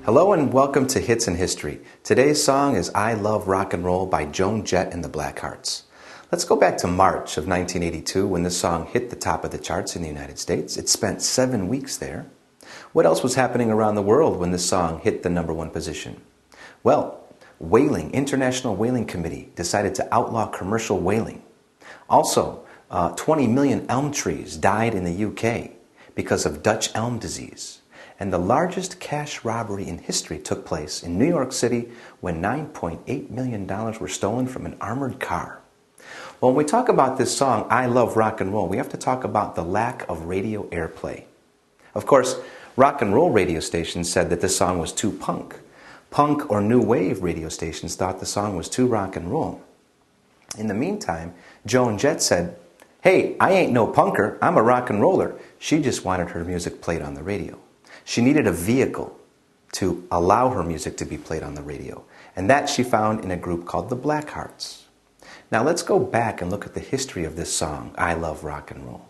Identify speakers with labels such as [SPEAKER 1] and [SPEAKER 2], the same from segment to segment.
[SPEAKER 1] Hello and welcome to Hits in History. Today's song is I Love Rock and Roll by Joan Jet and the Blackhearts. Let's go back to March of 1982 when this song hit the top of the charts in the United States. It spent 7 weeks there. What else was happening around the world when this song hit the #1 position? Well, whaling, International Whaling Committee decided to outlaw commercial whaling. Also, 20 million elm trees died in the UK because of Dutch elm disease. And the largest cash robbery in history took place in New York City when $9.8 million were stolen from an armored car. Well, when we talk about this song, I Love Rock and Roll, we have to talk about the lack of radio airplay. Of course, rock and roll radio stations said that this song was too punk. Punk or new wave radio stations thought the song was too rock and roll. In the meantime, Joan Jett said, "Hey, I ain't no punker, I'm a rock and roller." She just wanted her music played on the radio. She needed a vehicle to allow her music to be played on the radio, and that she found in a group called the Blackhearts. Now let's go back and look at the history of this song, I Love Rock and Roll.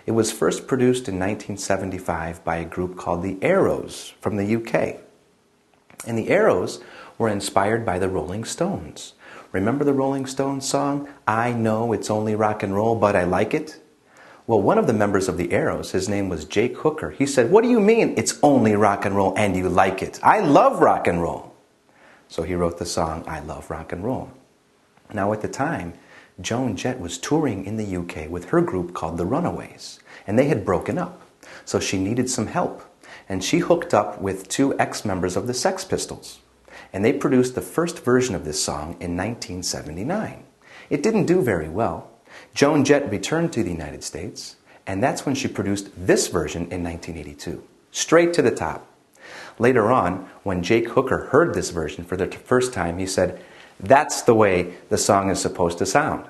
[SPEAKER 1] It was first produced in 1975 by a group called the Arrows from the UK. And the Arrows were inspired by the Rolling Stones. Remember the Rolling Stones song, I know it's only rock and roll, but I like it? Well, one of the members of the Arrows, his name was Jake Hooker. He said, "What do you mean it's only rock and roll and you like it? I love rock and roll." So he wrote the song, I Love Rock and Roll. Now at the time, Joan Jett was touring in the UK with her group called the Runaways, and they had broken up. So she needed some help, and she hooked up with 2 ex-members of the Sex Pistols. And they produced the first version of this song in 1979. It didn't do very well. Joan Jett returned to the United States, and that's when she produced this version in 1982. Straight to the top. Later on, when Jake Hooker heard this version for the first time, he said, "That's the way the song is supposed to sound."